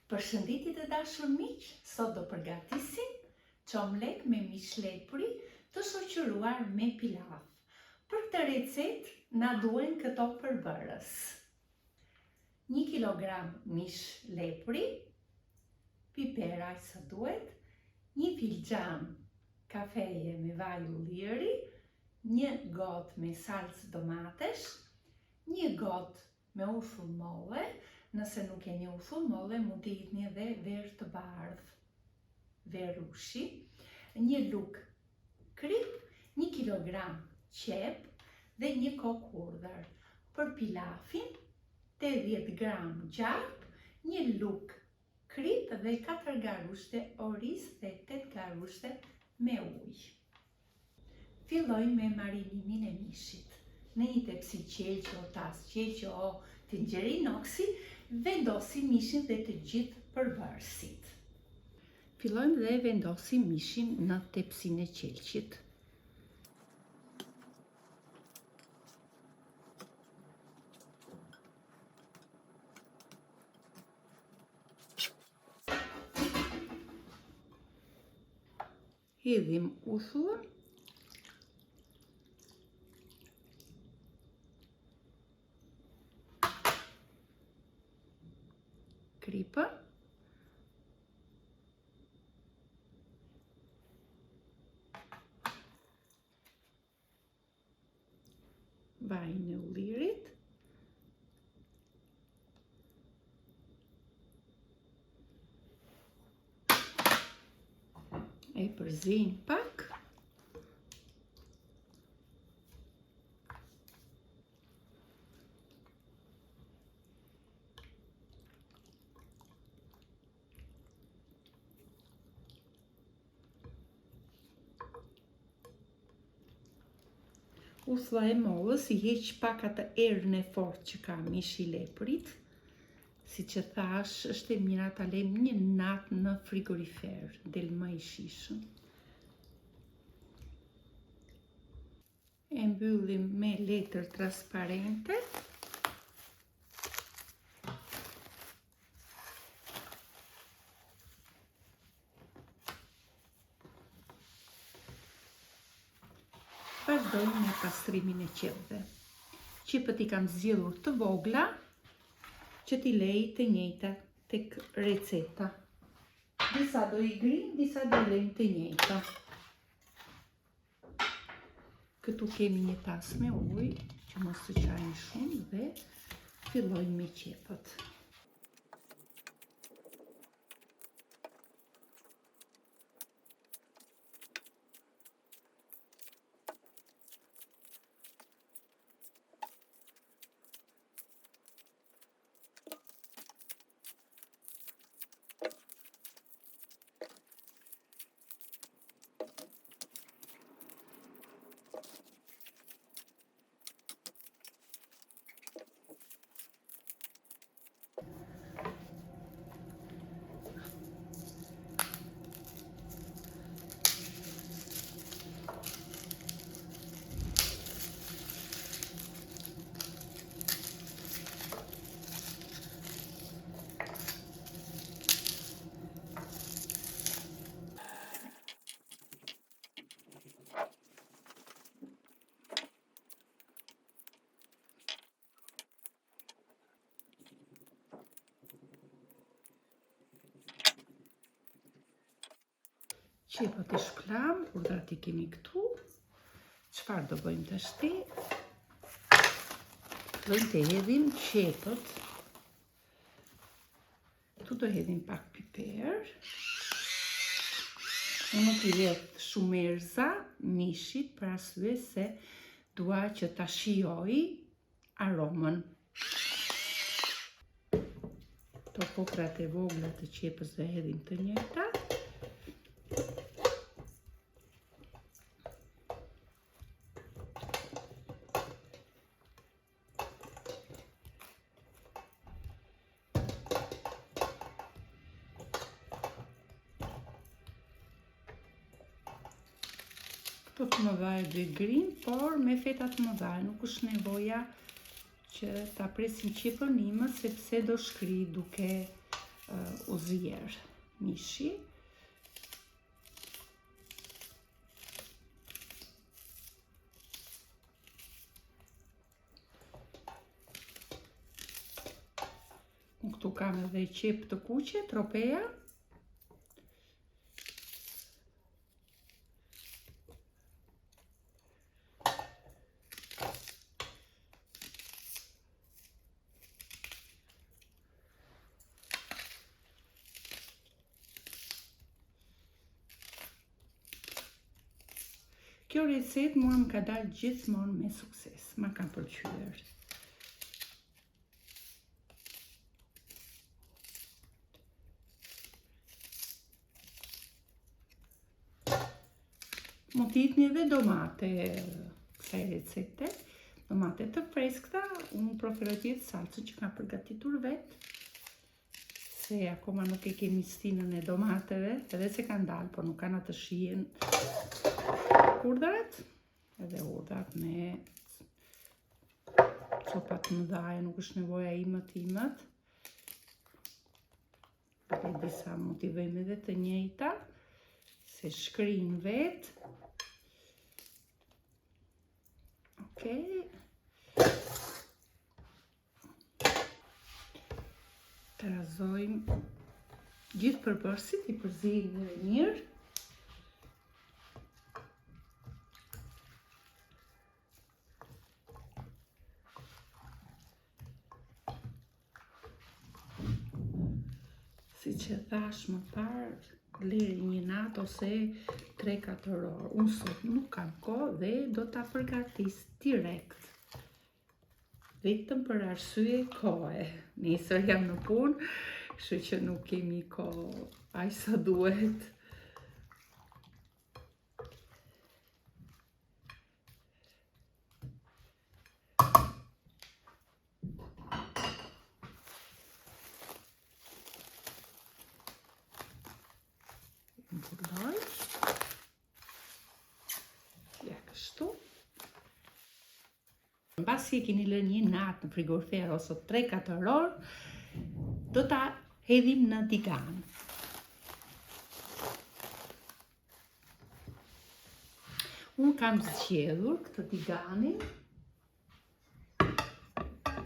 Përshëndetje të dashur miq, sot do përgatisim çomlek me mish lepuri të shoqëruar me pilav. Për këtë recet na duhen këto përbërës: 1 kg mish lepuri, piper aq sa duhet, 1 filxhan kafeje me vaj ulliri, 1 gotë me salcë domatesh, 1 gotë me ushull molle. Nëse nuk keni ushull molle, mund t'i jepni edhe verë të bardhë, verë ushi, 1 lugë krip, 1 kg qep dhe 1 kokë hudhër. Për pilafin, 80 g gjarp, 1 lugë krip dhe 4 garushte oriz dhe 8 garushte me ujë. Fillojmë me marinimin e mishit. Në një tepsi qelqe o tas qelqe o tenxhere inoksi, vendosim mishin dhe të gjithë përbërësit. Fillojmë dhe vendosim mishin në tepsinë e qelqit. Hidhim ushullën. Kripën. Vajin e ullirit. E përzin pak. Uslla e mollës I heq pak atë erën e fortë që ka mishi I lepurit. Si që thash, është e mira ta lejmë një natë në frigorifer, del më I shishëm. E mbyllim me letër transparente. Vazhdojmë me pastrimin e qepëve. Qepët I kam zgjedhur të vogla që t'i lej të njëjta tek receta. Disa do I grinë, disa do lejmë të njëjta. Këtu kemi një tas me ujë që mos të qajnë shumë dhe fillojmë me qepët. Qepët I shklam, hudhrat I kemi këtu. Çfarë do bëjmë tashti? Fillojmë të hedhim qepët. Këtu do hedhim pak piper. Unë nuk I hedh shumë erëza mishit për arsye se dua që ta shijoj aromën. Këto kokrat e vogla të qepës do hedhim të njëjta. Këto të mëdhaj dhe grinë, por me feta të mëdhaj, nuk është nevoja që ta presim qepën imët, sepse do shkri duke uzier mishi. Unë këtu kam edhe qep të kuqe, tropeja. Kjo recet mua më ka dalë gjithmonë me sukses, ma ka pëlqyer. Mund t'i jepni edhe domate kësaj recete, domate të freskëta, unë preferoj të jetë salcën që kam përgatitur vetë, se akoma nuk e kemi stinën e domateve, edhe se kanë dalë, por nuk kanë atë shijen urdhrat, edhe urdhrat me copat më dhaja, nuk është nevoja imët. Për disa mund t'i vëjmë edhe të njëjta, se shkrin vetë. Okej. Trazojmë gjithë përbërësit, i përzijmë edhe mirë. Si që thash më parë, liri një natë ose 3-4 orë. Unë sot nuk kam kohë dhe do t'a përgatis direkt. Vetëm për arsye kohe. Nesër jam në punë, kështu që nuk kemi kohë aq sa duhet. Përdoj. Ja, kështu. Mbasi e keni lënë një natë në frigorifer ose 3-4 orë, do ta hedhim në tigan. Unë kam zgjedhur këtë tiganin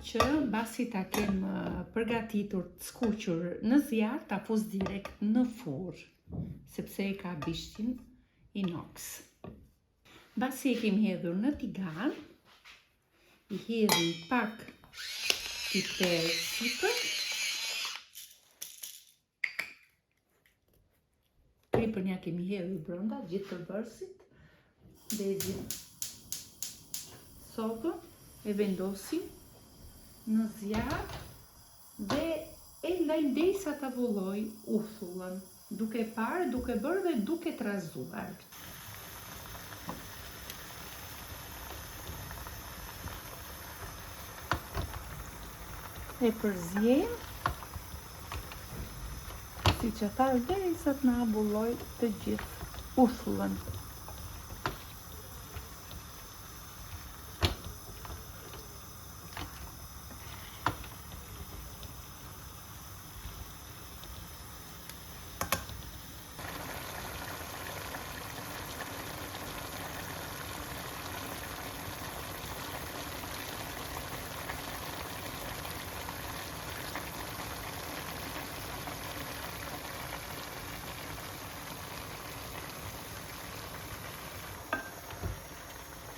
që mbasi ta kem përgatitur të skuqur në zjarr, ta fus direkt në furrë, sepse e ka bishtin inox. Mbasi e kemi hedhur në tigan, i hedhim pak piper sipër, kripën ja kemi hedhur brenda gjithë përbërësit, lezim sopën, e vendosim në zjarr dhe e lajmë derisa ta vulloj uthullën, duke parë, duke bërë dhe duke trazuar. E përzjem, si që thash, derisa të na abulloj të gjithë uthullën.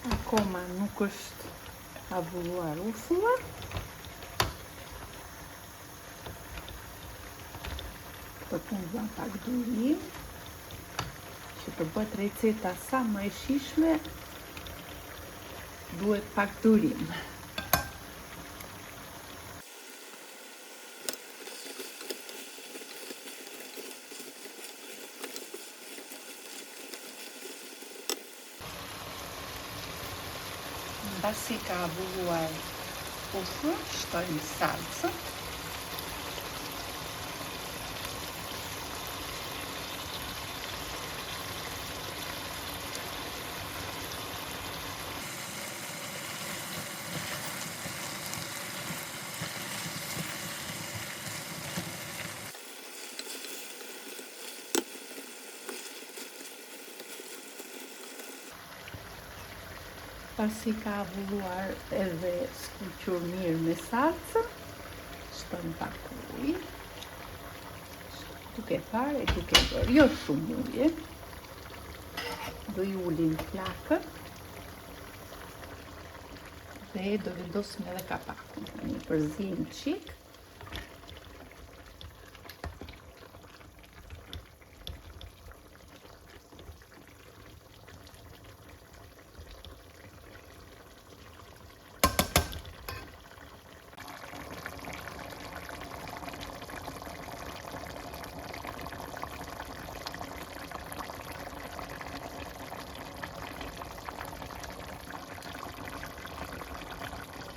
Akoma nuk është avulluar uthulla. Këtë punë vëmë pak durim, që të bëhet receta sa më e shijshme, duhet pak durim. Mbasi ka avulluar uthullën, shtojmë salcën. Pasi ka avulluar edhe skuqur mirë me salcën, shtojmë pak ujë, duke parë e duke bërë, jo shumë ujë, do i ulim flakën dhe do vendosim edhe kapakun, një përzim qik.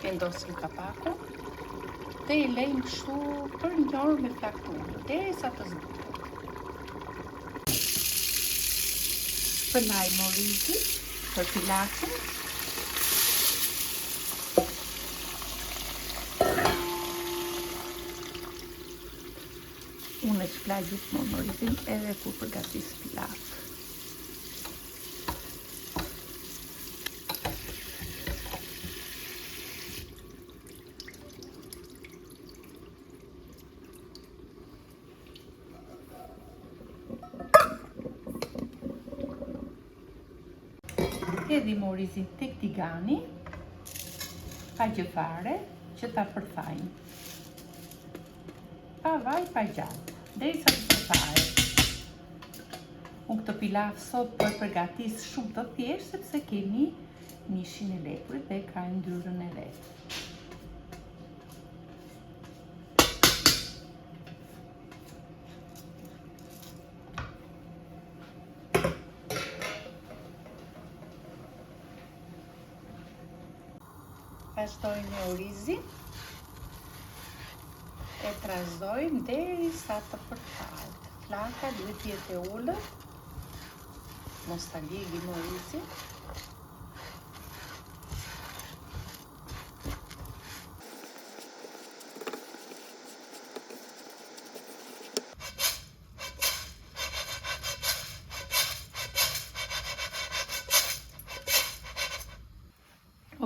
Vendosim kapakun dhe i lejmë kështu për një orë me flak të ulur, derisa të zbutet. Përlajmë orizin për pilafin. Unë e shplaj gjithmonë orizin edhe kur përgatis pilaf. Hedhim orizin tek tigani, pa gjë fare, që ta përthajmë. Pa vaj, pa gjallë, derisa të përthahet. Unë këtë pilaf sot po e përgatis shumë të thjeshtë, sepse kemi mishin e leprit dhe ka yndyrën e vet. Vazhdojmë me orizin, e trazojmë derisa të përthahet. Flaka duhet të jetë e ulët, mos ta ligim orizin.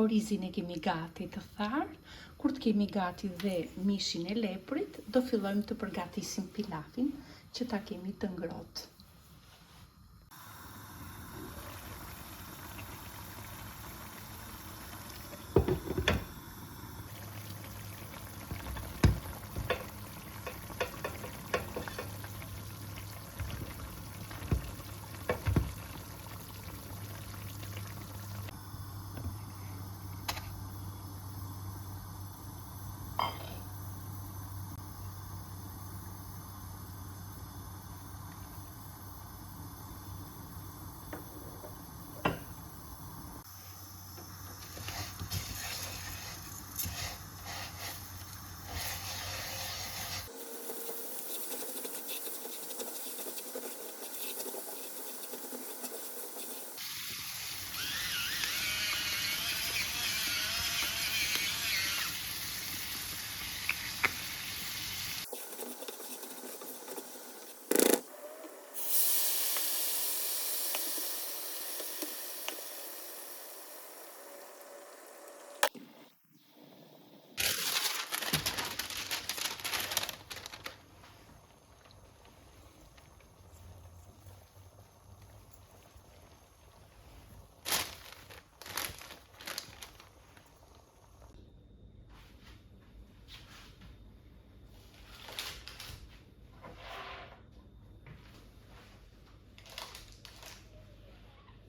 Orizin e kemi gati të tharë, kur të kemi gati dhe mishin e leprit, do fillojmë të përgatisim pilafin që ta kemi të ngrohtë.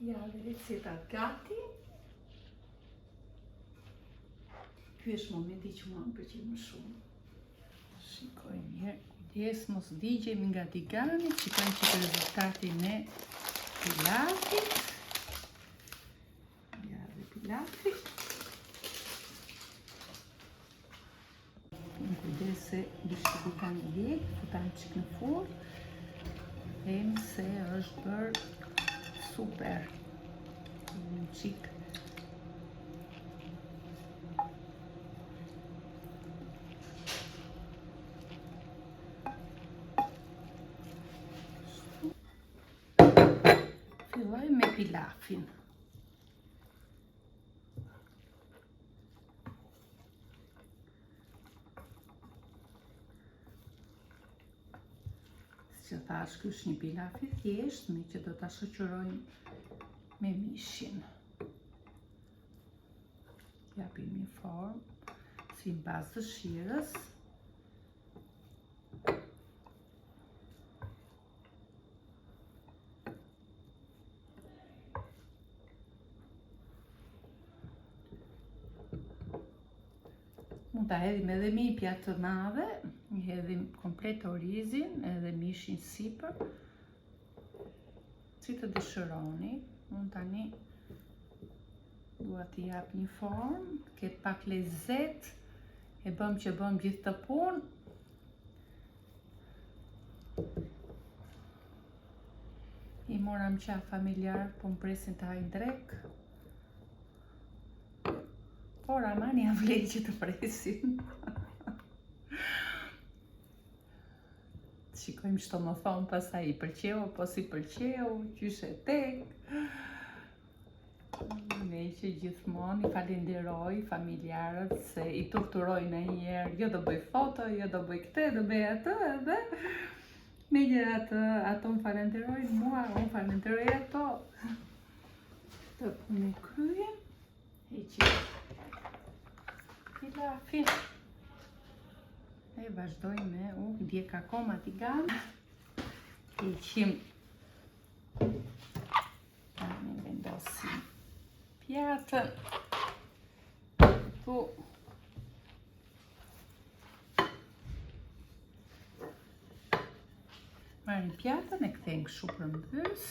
Ja, dhe recetat gati. Ky është momenti që mua më pëlqen më shumë. Shikoj mirë, kujdes mos digjemi nga tigani, shikojmë që rezultatin e pilafit. Ja, dhe pilafi. Në kujdes se bishtë tigani djekë, futam qik në furë. Them se është bërë super. Një qik. Filloj me pilafin. Si thash, ky është një pilaf i thjesht, me që do ta shoqërojmë me mishin. Japim një formë, si mbas dëshirës. Mund ta hedhim edhe me një pjatë të madhe, i hedhim komplet orizin edhe mishin sipër, si të dëshironi. Unë tani dua t'i jap një formë, ketë pak lezet, e bëm që bëm gjithë të punë. I moram qaf familjar, po më presin të hajnë drek. Por aman jam vlej që të presin. Shikojmë çto më thonë pastaj, i pëlqeu apo si pëlqeu, qysh e tek. Me që gjithmonë i falenderoj familjarët se i torturoj ndonjëherë, jo do bëj foto, jo do bëj këtë, do bëj atë, edhe megjithatë ato më falenderojnë mua, unë falenderoj ato. Të punë kryem, heqim pilafin. E vazhdojmë me djeg akoma tigan. Heqim. Tani vendosim pjatën. Tu. Marrim pjatën, e kthejmë kështu përmbys.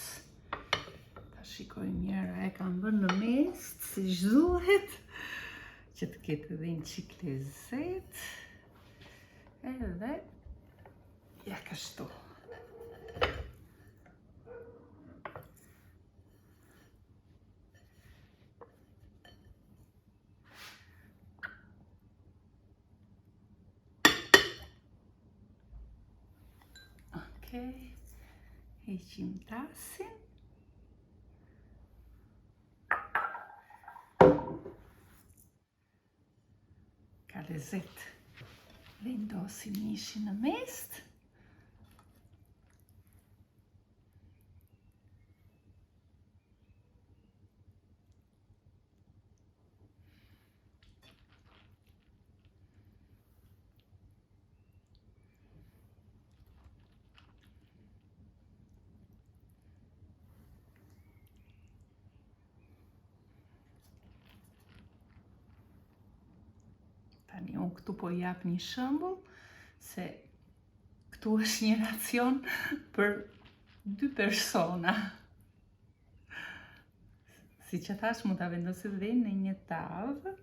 Ta shikojmë njëra, e kam vënë në mes, si duhet, që të ketë edhe një çik lezet. Edhe ja kështu. Heqim tasin. Ka lezet. Vendosim mishin në mes. Tani unë këtu po jap një shembull se këtu është një racion për 2 persona. Si që thash, mund ta vendosit dhe në një tavë.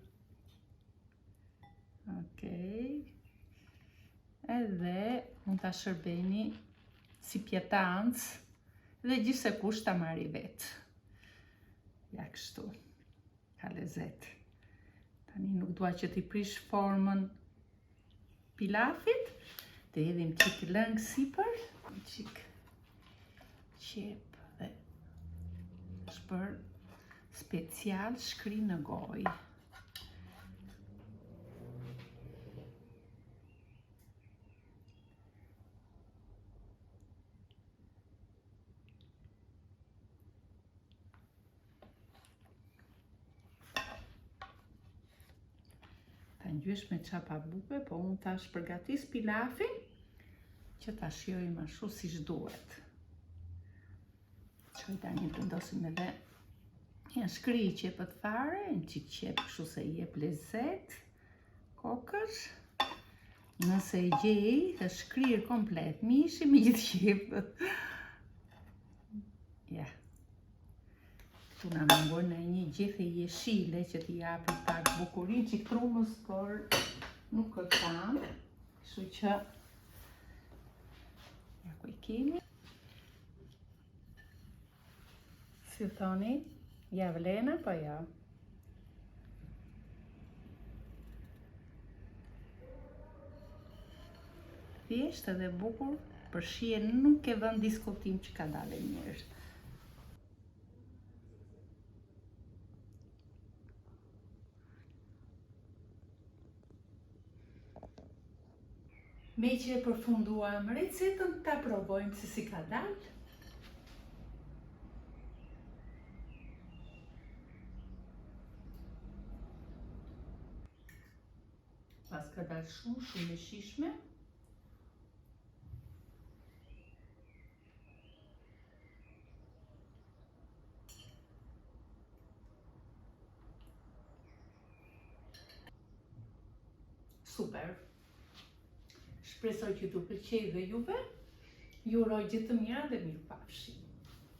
Okej. Edhe mund ta shërbeni si pjetancë dhe gjithsekush ta marri vetë. Ja kështu. Ka lezet. Tani nuk dua që t'i prish formën pilafit, të hedhim çik lëng sipër, çik qep dhe është për special shkri në gojë. Ngjysh me çapa buke, po unë tash përgatis pilafin që ta shijojmë ashtu siç duhet. Çoj tani vendosim edhe një shkri i qepët fare, një çik qep kështu se i jep lezet kokës. Nëse e gjej, të shkrir komplet mishi me gjithë qepët. Ja. Tu na mungon në një gjethe jeshile që t'i japi pak bukurin, që trumës, por nuk e kam, kështu që ja ku i kemi. Si thoni, ja vlena, po ja. Thjesht edhe bukur, për shije nuk e vën diskutim që ka dalë mirë. Me që e përfunduam recetën, ta provojmë se si ka dalë. Pas ka dalë shumë e shishme. Super! Shpresoj që t'u pëlqejë dhe juve. Ju uroj gjithë të mira dhe mirëpafshim.